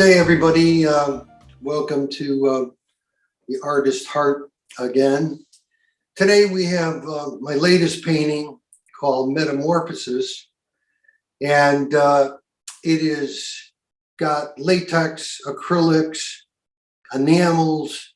day, everybody. Welcome to the Artist Heart again. Today we have my latest painting called Metamorphosis, and it is got latex, acrylics, enamels,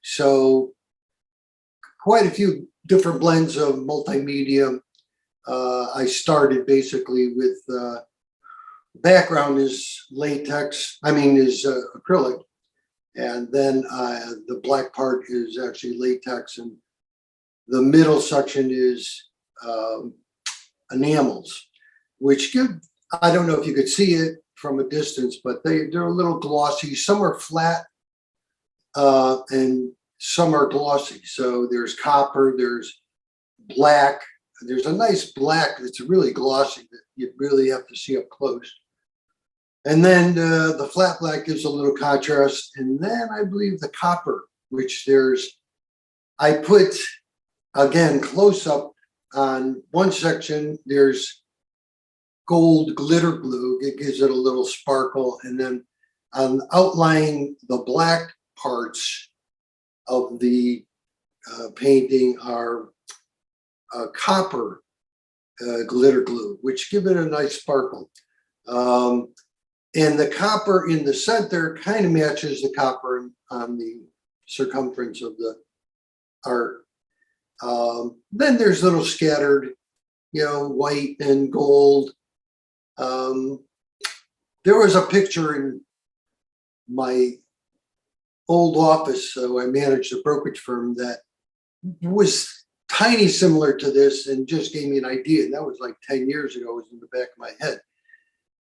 so quite a few different blends of multimedia. I started basically with background is latex, is acrylic, and then the black part is actually latex, and the middle section is enamels, which give, I don't know if you could see it from a distance, but they're a little glossy. Some are flat and some are glossy. So there's copper, there's black, there's a nice black that's really glossy that you really have to see up close. And then the flat black gives a little contrast. And then I believe the copper, which I put, again, close up on one section, there's gold glitter glue. It gives it a little sparkle. And then outlining the black parts of the painting are copper glitter glue, which give it a nice sparkle. And the copper in the center kind of matches the copper on the circumference of the art. Then there's little scattered, white and gold. There was a picture in my old office, so I managed a brokerage firm that was tiny similar to this and just gave me an idea. And that was like 10 years ago, it was in the back of my head.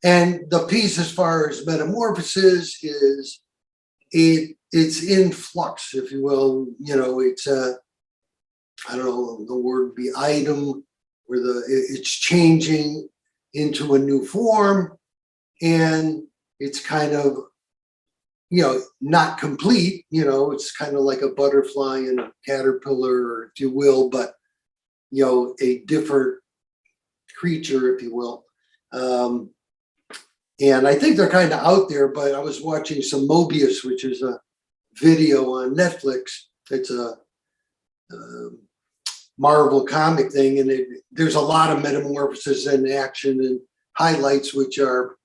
And the piece, as far as metamorphosis, is it's in flux, if you will. It's I don't know, the word would be item, where it's changing into a new form, and it's kind of, not complete. It's kind of like a butterfly and a caterpillar, if you will, but a different creature, if you will. And I think they're kind of out there, but I was watching some Mobius, which is a video on Netflix. It's a Marvel comic thing, and there's a lot of metamorphosis and action and highlights, which are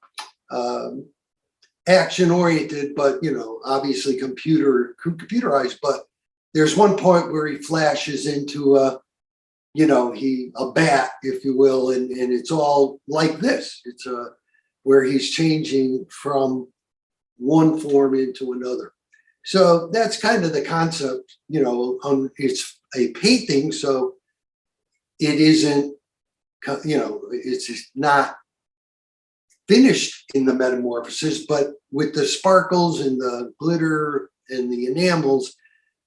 action oriented, but obviously computerized. But there's one point where he flashes into a bat, if you will, and it's all like this. It's where he's changing from one form into another. So that's kind of the concept. It's a painting, so it isn't, it's not finished in the metamorphosis, but with the sparkles and the glitter and the enamels,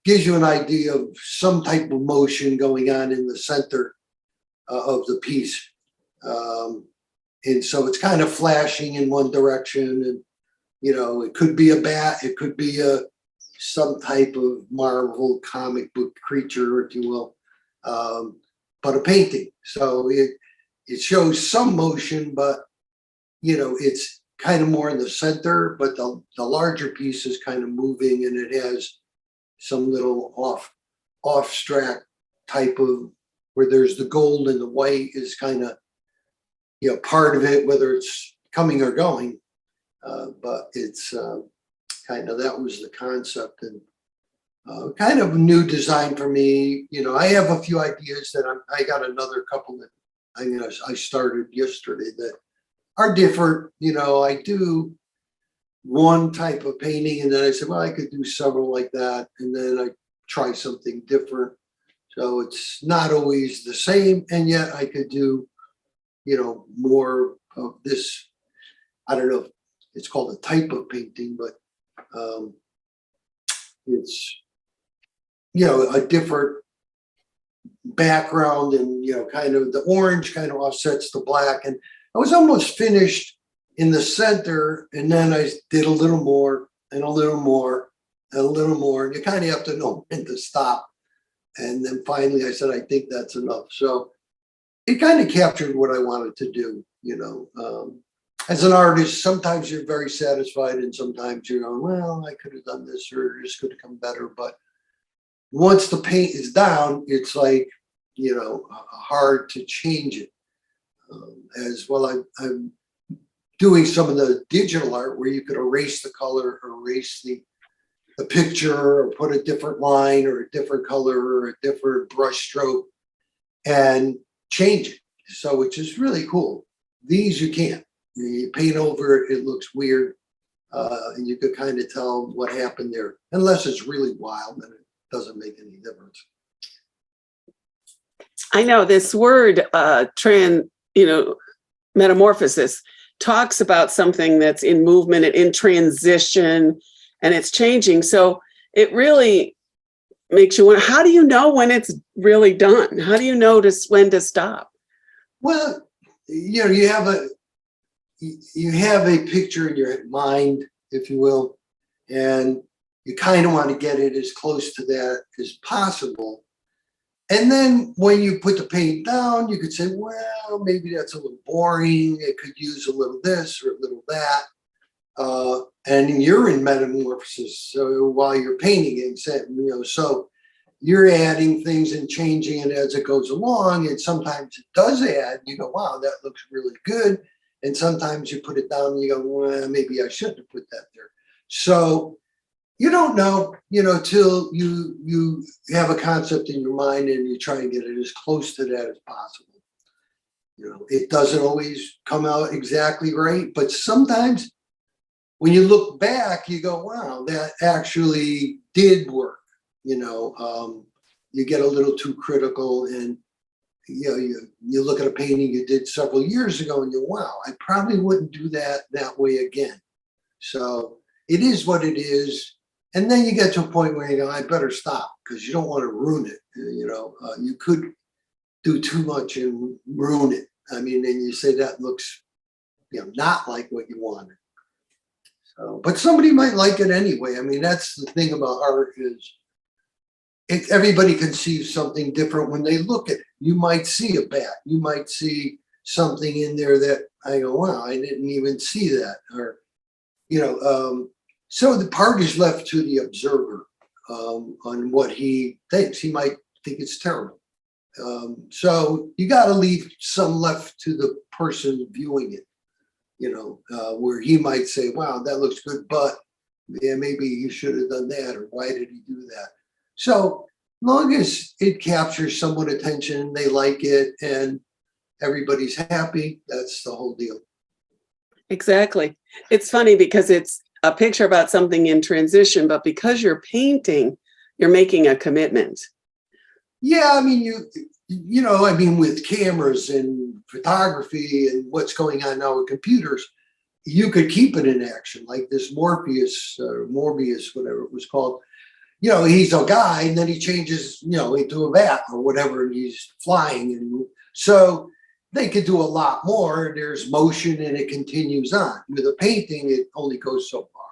gives you an idea of some type of motion going on in the center of the piece. And so it's kind of flashing in one direction, and it could be a bat, it could be some type of Marvel comic book creature, if you will, but a painting. So it shows some motion, but it's kind of more in the center, but the larger piece is kind of moving, and it has some little off track type of, where there's the gold and the white is kind of part of it, whether it's coming or going, but it's kind of, that was the concept, and kind of a new design for me. I have a few ideas that I got another couple that I started yesterday that are different. I do one type of painting, and then I said, well, I could do several like that, and then I try something different. So it's not always the same, and yet I could do more of this. I don't know if it's called a type of painting, but it's a different background, and kind of the orange kind of offsets the black. And I was almost finished in the center, and then I did a little more and a little more and a little more, and you kind of have to know when to stop. And then finally I said, I think that's enough. So it kind of captured what I wanted to do. as an artist, sometimes you're very satisfied and sometimes you're going, well, I could have done this or this could have come better. But once the paint is down, it's like, hard to change it. As well, I'm doing some of the digital art where you could erase the color, erase the picture, or put a different line or a different color or a different brush stroke and change it. So, which is really cool. These you can't. You paint over it, it looks weird. And you could kind of tell what happened there. Unless it's really wild, then it doesn't make any difference. I know this word, metamorphosis, talks about something that's in movement and in transition, and it's changing. So it really makes you wonder, how do you know when it's really done? How do you know when to stop? Well, you have a picture in your mind, if you will, and you kind of want to get it as close to that as possible. And then when you put the paint down, you could say, well, maybe that's a little boring. It could use a little this or a little that. And you're in metamorphosis. So while you're painting it, so you're adding things and changing it as it goes along. And sometimes it does add, you go, wow, that looks really good. And sometimes you put it down and you go, well, maybe I shouldn't have put that there. So you don't know, till you have a concept in your mind and you try and get it as close to that as possible. It doesn't always come out exactly right, but sometimes when you look back, you go, wow, that actually did work. You get a little too critical and you look at a painting you did several years ago and you, wow, I probably wouldn't do that way again. So it is what it is. And then you get to a point where you go, I better stop because you don't want to ruin it. You could do too much and ruin it. I mean, and you say that looks, not like what you wanted. So, but somebody might like it anyway. I mean, that's the thing about art is everybody can see something different when they look at it. You might see a bat. You might see something in there that I go, wow, I didn't even see that. Or, so the part is left to the observer on what he thinks. He might think it's terrible. So you got to leave some left to the person viewing it, where he might say, wow, that looks good, but yeah, maybe you should have done that, or why did he do that? So long as it captures someone's attention, they like it, and everybody's happy, that's the whole deal. Exactly. It's funny because it's a picture about something in transition, but because you're painting, you're making a commitment. Yeah, I mean, with cameras and photography and what's going on now with computers, you could keep it in action, like this Morpheus or Morbius, whatever it was called. He's a guy, and then he changes, into a bat or whatever, and he's flying. And so they could do a lot more. There's motion and it continues on. With a painting, it only goes so far.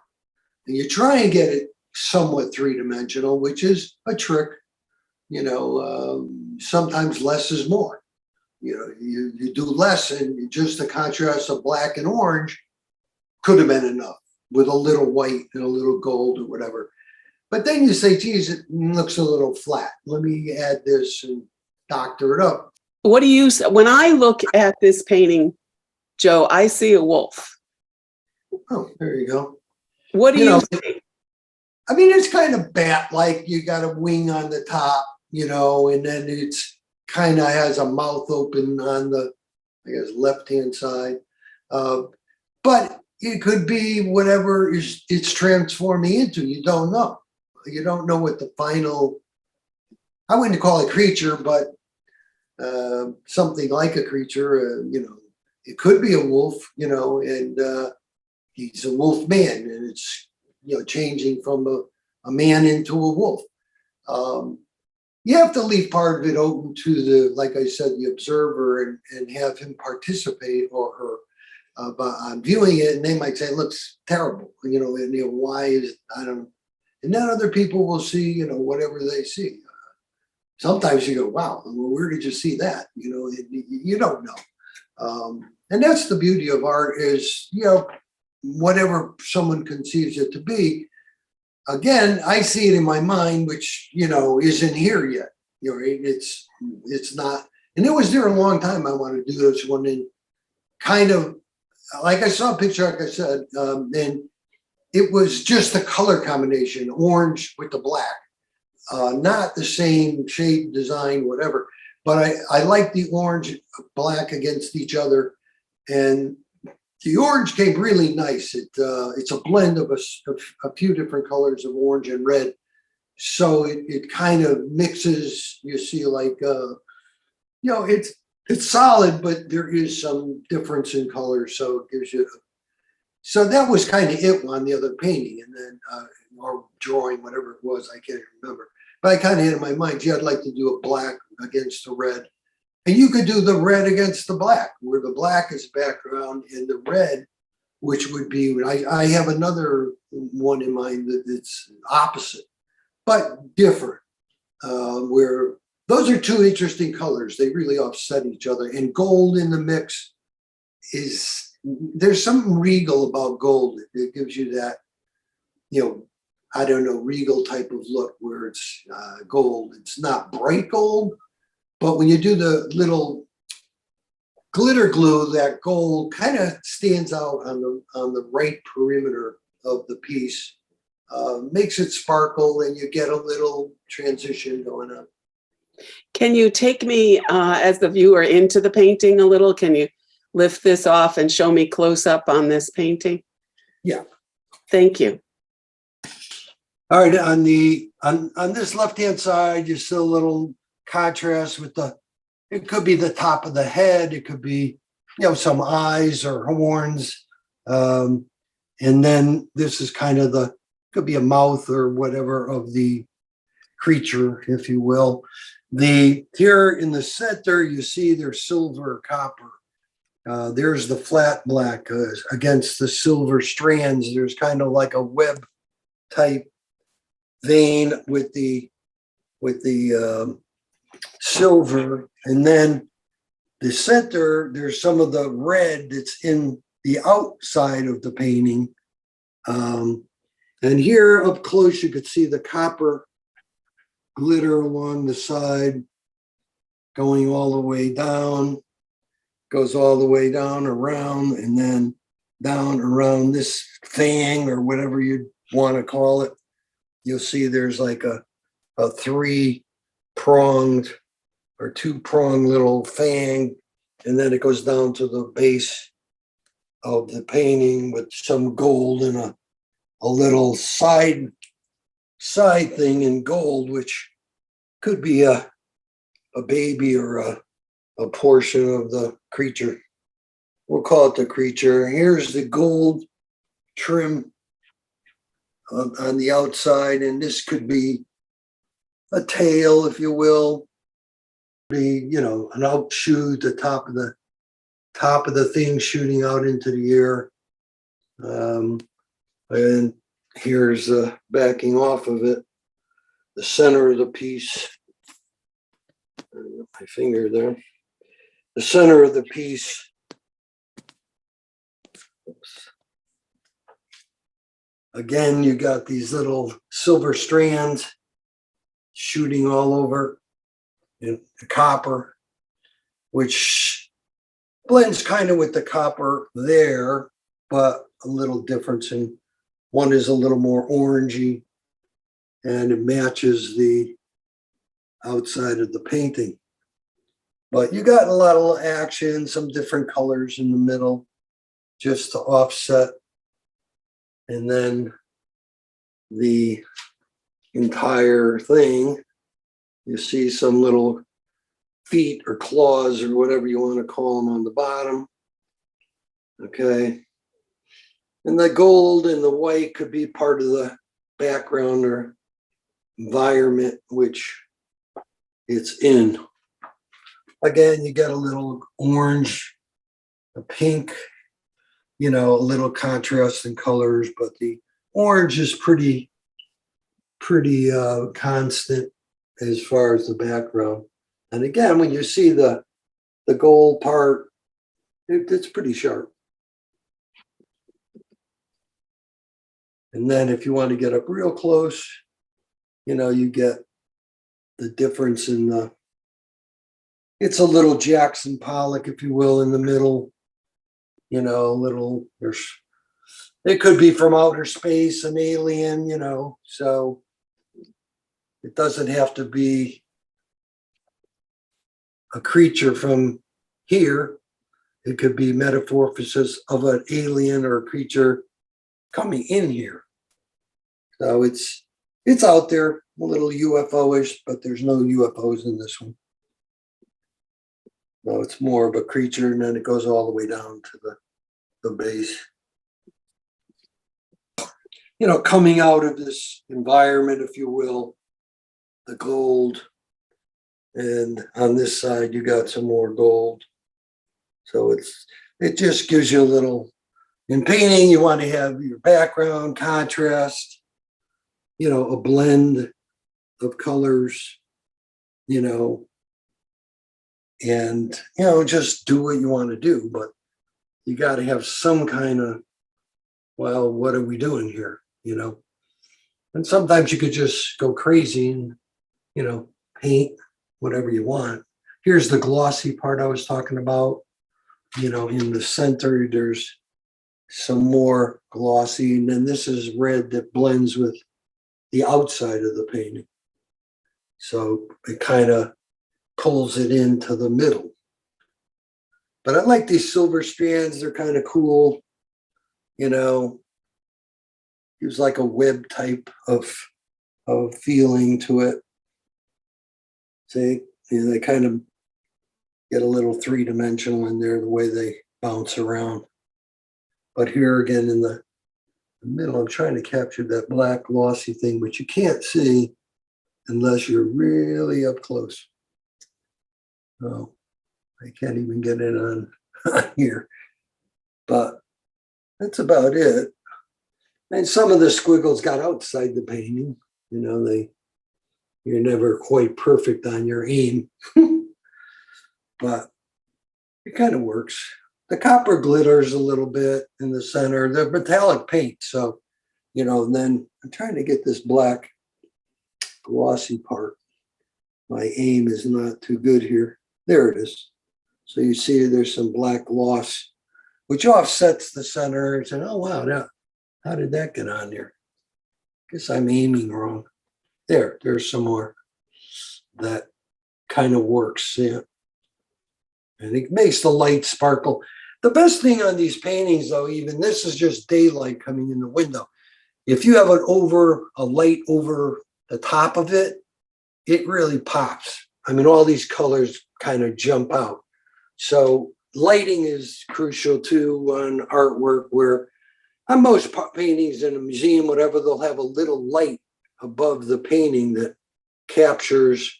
And you try and get it somewhat three-dimensional, which is a trick. Sometimes less is more. You do less, and just the contrast of black and orange could have been enough with a little white and a little gold or whatever. But then you say, geez, it looks a little flat. Let me add this and doctor it up. What do you, when I look at this painting, Joe, I see a wolf. Oh, there you go. What do you see? I mean, it's kind of bat-like. You got a wing on the top, and then it's kind of has a mouth open on the, I guess, left-hand side. But it could be whatever it's transforming into. You don't know. You don't know what the final, I wouldn't call it creature, but something like a creature, it could be a wolf, and he's a wolf man, and it's, changing from a man into a wolf. You have to leave part of it open to the, like I said, the observer, and have him participate or her on viewing it, and they might say it looks terrible, and why is it, I don't know. And then other people will see, whatever they see. Sometimes you go, wow, where did you see that? You don't know. And that's the beauty of art is, you know, whatever someone conceives it to be. Again, I see it in my mind, which, you know, isn't here yet. You know, it's not, and it was there a long time. I wanted to do this one, and kind of like I saw a picture, like I said, and it was just the color combination, orange with the black, not the same shade, design, whatever. But I like the orange, black against each other, and the orange came really nice. It's a blend of a few different colors of orange and red. So it kind of mixes, you see, like, you know, it's solid, but there is some difference in color. So it gives you, so that was kind of it on the other painting. And then, or drawing, whatever it was, I can't remember. But I kind of had in my mind, gee, I'd like to do a black against the red. And you could do the red against the black, where the black is background and the red, which would be, I have another one in mind that it's opposite, but different, where those are two interesting colors. They really offset each other. And gold in the mix is, there's something regal about gold. It gives you that, you know, I don't know, regal type of look where it's gold. It's not bright gold, but when you do the little glitter glue, that gold kind of stands out on the right perimeter of the piece, makes it sparkle, and you get a little transition going on. Can you take me as the viewer into the painting a little? Can you lift this off and show me close up on this painting? Yeah. Thank you. All right, on this left-hand side, you see a little contrast with it could be the top of the head, it could be, you know, some eyes or horns. And then this is kind of could be a mouth or whatever of the creature, if you will. Here in the center, you see there's silver or copper. There's the flat black against the silver strands. There's kind of like a web type vein with the silver, and then the center, there's some of the red that's in the outside of the painting. And here up close, you could see the copper glitter along the side, going all the way down, goes all the way down around, and then down around this fang or whatever you want to call it. You'll see there's like a three-pronged or two-pronged little fang, and then it goes down to the base of the painting with some gold and a little side thing in gold, which could be a baby or a portion of the creature. We'll call it the creature. Here's the gold trim on the outside, and this could be a tail, if you will, be, you know, an outshoot, the top of the thing shooting out into the air. And here's backing off of it, the center of the piece. My finger there. The center of the piece. Oops. Again, you got these little silver strands shooting all over in the copper, which blends kind of with the copper there, but a little difference in one is a little more orangey, and it matches the outside of the painting. But you got a lot of action, some different colors in the middle, just to offset. And then the entire thing, you see some little feet or claws or whatever you want to call them on the bottom. Okay. And the gold and the white could be part of the background or environment which it's in. Again, you get a little orange, a pink, you know, a little contrast in colors, but the orange is pretty constant as far as the background. And again, when you see the gold part It's pretty sharp. And then if you want to get up real close, you get the difference in it's a little Jackson Pollock, if you will, in the middle. It could be from outer space, an alien, so it doesn't have to be a creature from here. It could be metamorphosis of an alien or a creature coming in here. So it's out there, a little UFO-ish, but there's no UFOs in this one. So it's more of a creature, and then it goes all the way down to the base. Coming out of this environment, if you will, the gold, and on this side you got some more gold. So it just gives you a little. In painting, you want to have your background, contrast, a blend of colors, and just do what you want to do, but you got to have some kind of, well, what are we doing here? And sometimes you could just go crazy and paint whatever you want. Here's the glossy part I was talking about. In the center there's some more glossy, and then this is red that blends with the outside of the painting, so it kind of pulls it into the middle. But I like these silver strands. They're kind of cool. Gives like a web type of feeling to it. See, they kind of get a little three-dimensional in there, the way they bounce around. But here again in the middle, I'm trying to capture that black glossy thing, but you can't see unless you're really up close. Oh, I can't even get it on here. But that's about it. And some of the squiggles got outside the painting. You're never quite perfect on your aim, but it kind of works. The copper glitters a little bit in the center. They're metallic paint, so and then I'm trying to get this black glossy part. My aim is not too good here. There it is. So you see there's some black gloss, which offsets the center. And saying, oh wow, now how did that get on there? Guess I'm aiming wrong. There's some more. That kind of works, yeah. And it makes the light sparkle. The best thing on these paintings, though, even this is just daylight coming in the window. If you have a light over the top of it, it really pops. I mean, all these colors kind of jump out. So lighting is crucial too on artwork, where on most paintings in a museum, whatever, they'll have a little light above the painting that captures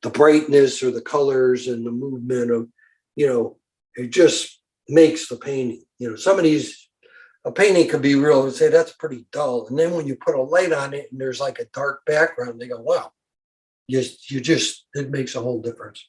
the brightness or the colors and the movement of, it just makes the painting. Some of these, a painting could be real and say, that's pretty dull. And then when you put a light on it and there's like a dark background, they go, wow, it makes a whole difference.